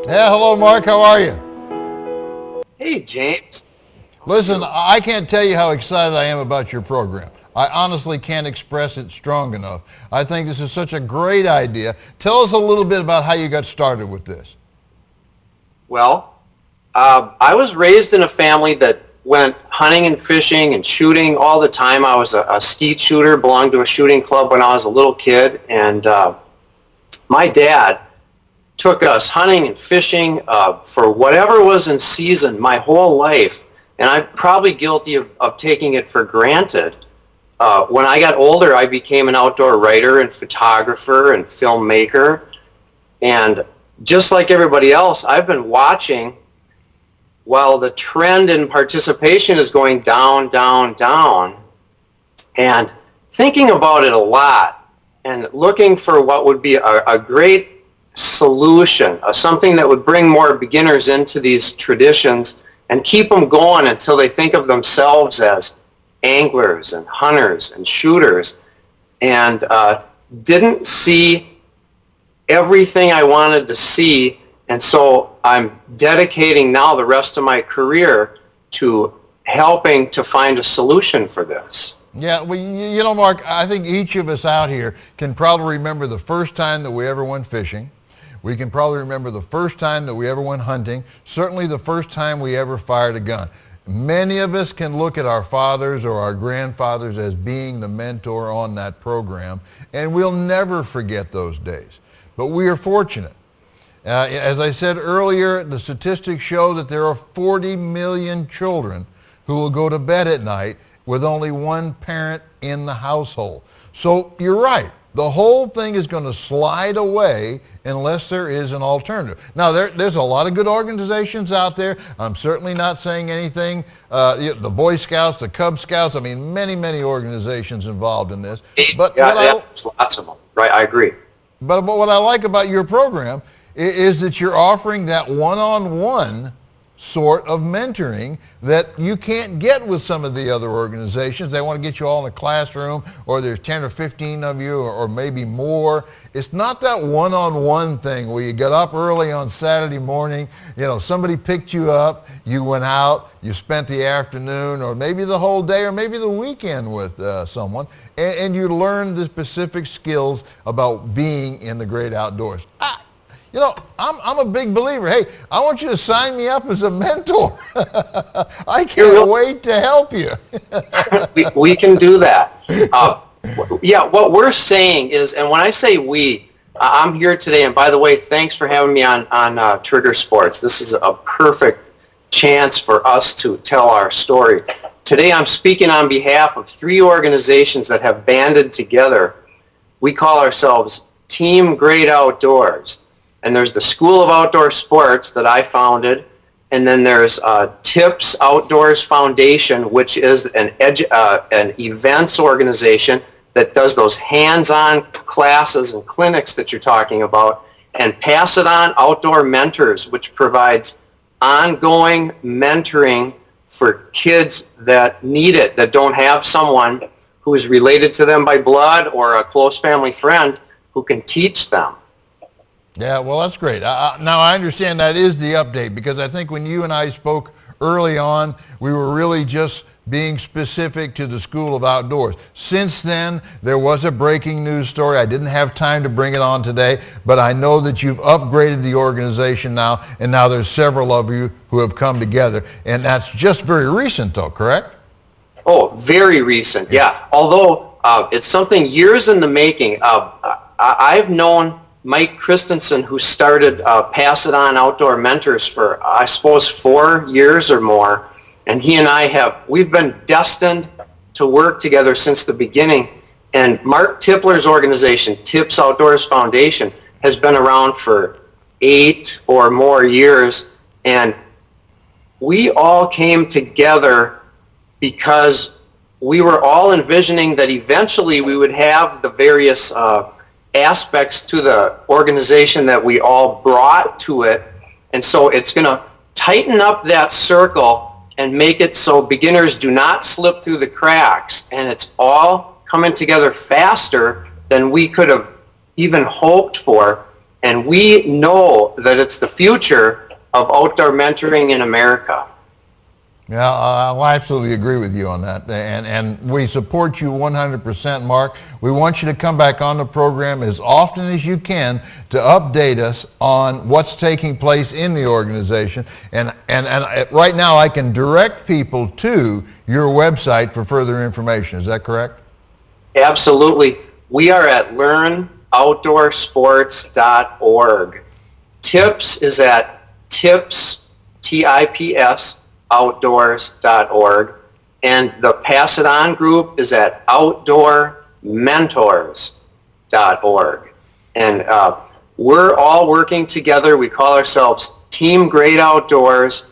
Yeah, hello, Mark. How are you? Hey, James. Listen, I can't tell you how excited I am about your program. I honestly can't express it strong enough. I think this is such a great idea. Tell us a little bit about how you got started with this. Well, I was raised in a family that went hunting and fishing and shooting all the time. I was a skeet shooter, belonged to a shooting club when I was a little kid, and my dad took us hunting and fishing for whatever was in season my whole life, and I'm probably guilty of taking it for granted. When I got older, I became an outdoor writer and photographer and filmmaker, and just like everybody else, I've been watching while the trend in participation is going down, down, down, and thinking about it a lot and looking for what would be a great solution, something that would bring more beginners into these traditions and keep them going until they think of themselves as anglers and hunters and shooters, and didn't see everything I wanted to see. And so I'm dedicating now the rest of my career to helping to find a solution for this. Yeah, well, you know, Mark, I think each of us out here can probably remember the first time that we ever went fishing. We can probably remember the first time that we ever went hunting, certainly the first time we ever fired a gun. Many of us can look at our fathers or our grandfathers as being the mentor on that program, and we'll never forget those days. But we are fortunate. As I said earlier, the statistics show that there are 40 million children who will go to bed at night with only one parent in the household. So you're right. The whole thing is going to slide away unless there is an alternative. Now, there's a lot of good organizations out there. I'm certainly not saying anything. The Boy Scouts, the Cub Scouts, I mean, many, many organizations involved in this. But there's lots of them. Right, I agree. But what I like about your program is that you're offering that one-on-one sort of mentoring that you can't get with some of the other organizations. They want to get you all in a classroom, or there's 10 or 15 of you, or maybe more. It's not that one-on-one thing where you got up early on Saturday morning, you know, somebody picked you up, you went out, you spent the afternoon, or maybe the whole day, or maybe the weekend with someone, and you learned the specific skills about being in the great outdoors. You know, I'm a big believer. Hey, I want you to sign me up as a mentor. I can't wait to help you. we can do that. Yeah, what we're saying is, and when I say we, I'm here today, and by the way, thanks for having me on Trigger Sports. This is a perfect chance for us to tell our story. Today I'm speaking on behalf of 3 organizations that have banded together. We call ourselves Team Great Outdoors. And there's the School of Outdoor Sports that I founded, and then there's TIPS Outdoors Foundation, which is an events organization that does those hands-on classes and clinics that you're talking about, and Pass It On Outdoor Mentors, which provides ongoing mentoring for kids that need it, that don't have someone who is related to them by blood or a close family friend who can teach them. Yeah, well, that's great. Now, I understand that is the update, because I think when you and I spoke early on, we were really just being specific to the School of Outdoors. Since then, there was a breaking news story. I didn't have time to bring it on today, but I know that you've upgraded the organization now, and now there's several of you who have come together, and that's just very recent, though, correct? Oh, very recent, yeah. Although it's something years in the making. I've known Mike Christensen, who started Pass It On Outdoor Mentors for, I suppose, 4 years or more. And he and we've been destined to work together since the beginning. And Mark Tipler's organization, TIPS Outdoors Foundation, has been around for 8 or more years. And we all came together because we were all envisioning that eventually we would have the various aspects to the organization that we all brought to it. And so it's going to tighten up that circle and make it so beginners do not slip through the cracks. And it's all coming together faster than we could have even hoped for. And we know that it's the future of outdoor mentoring in America. Yeah, I'll absolutely agree with you on that, and we support you 100%, Mark. We want you to come back on the program as often as you can to update us on what's taking place in the organization, and right now I can direct people to your website for further information. Is that correct? Absolutely. We are at learnoutdoorsports.org. TIPS is at TIPS, T-I-P-S, outdoors.org, and the Pass It On group is at outdoormentors.org. And we're all working together. We call ourselves Team Great Outdoors,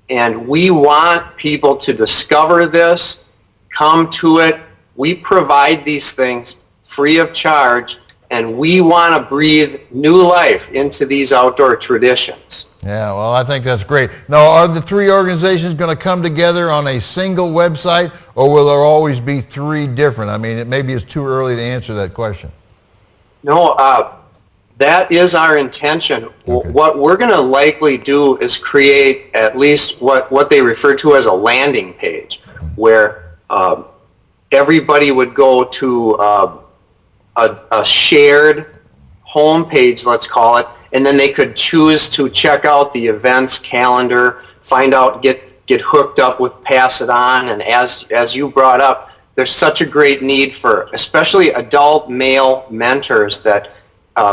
and we want people to discover this, come to it. We provide these things free of charge, and we want to breathe new life into these outdoor traditions. Yeah, well, I think that's great. Now, are the three organizations going to come together on a single website, or will there always be three different? I mean, maybe it's too early to answer that question. No, that is our intention. Okay. What we're going to likely do is create at least what they refer to as a landing page, where everybody would go to a shared homepage, let's call it, and then they could choose to check out the events calendar, find out, get hooked up with Pass It On. And as you brought up, there's such a great need for especially adult male mentors that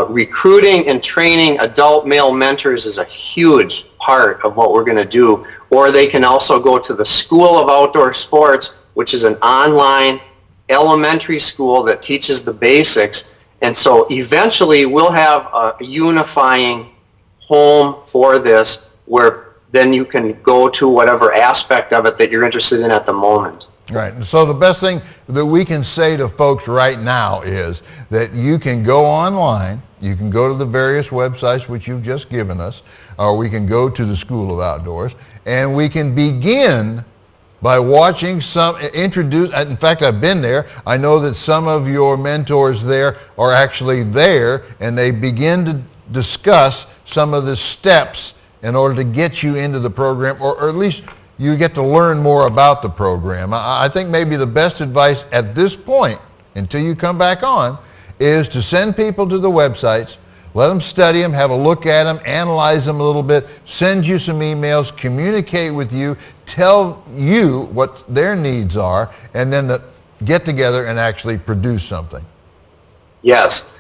recruiting and training adult male mentors is a huge part of what we're going to do. Or they can also go to the School of Outdoor Sports, which is an online elementary school that teaches the basics. And so eventually we'll have a unifying home for this, where then you can go to whatever aspect of it that you're interested in at the moment. Right. And so the best thing that we can say to folks right now is that you can go online, you can go to the various websites which you've just given us, or we can go to the School of Outdoors, and we can begin by watching introduce. In fact, I've been there. I know that some of your mentors there are actually there, and they begin to discuss some of the steps in order to get you into the program, or at least you get to learn more about the program. I think maybe the best advice at this point, until you come back on, is to send people to the websites, let them study them, have a look at them, analyze them a little bit, send you some emails, communicate with you, tell you what their needs are, and then get together and actually produce something. Yes.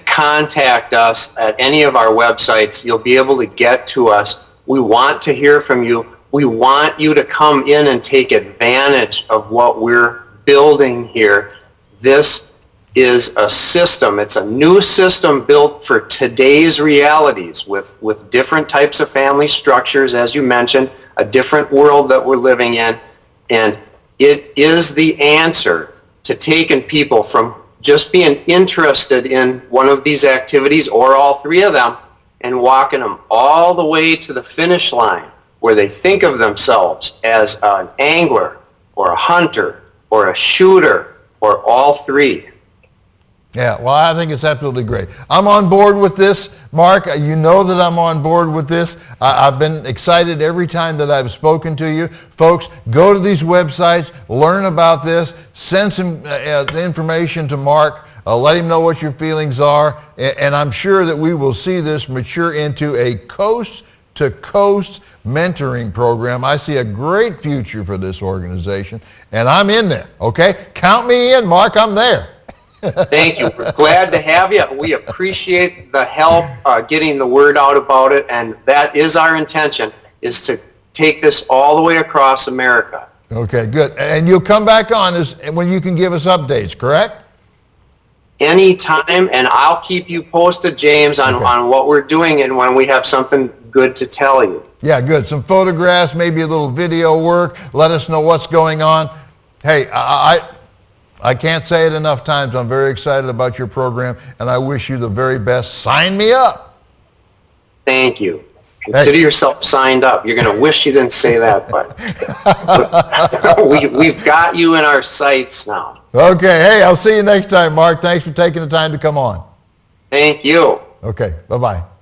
Contact us at any of our websites. You'll be able to get to us. We want to hear from you. We want you to come in and take advantage of what we're building here. This is a system. It's a new system built for today's realities with different types of family structures, as you mentioned, a different world that we're living in. And it is the answer to taking people from just being interested in one of these activities or all three of them and walking them all the way to the finish line, where they think of themselves as an angler or a hunter or a shooter or all three. Yeah, well, I think it's absolutely great. I'm on board with this, Mark. You know that I'm on board with this. I've been excited every time that I've spoken to you. Folks, go to these websites, learn about this, send some information to Mark, let him know what your feelings are, and I'm sure that we will see this mature into a coast-to-coast mentoring program. I see a great future for this organization, and I'm in there, okay? Count me in, Mark. I'm there. Thank you. We're glad to have you. We appreciate the help getting the word out about it, and that is our intention, is to take this all the way across America. Okay, good. And you'll come back on when you can give us updates, correct? Anytime, and I'll keep you posted, James, on what we're doing and when we have something good to tell you. Yeah, good. Some photographs, maybe a little video work. Let us know what's going on. Hey, I can't say it enough times. I'm very excited about your program, and I wish you the very best. Sign me up. Thank you. Consider yourself signed up. You're going to wish you didn't say that, but we've got you in our sights now. Okay. Hey, I'll see you next time, Mark. Thanks for taking the time to come on. Thank you. Okay, bye-bye.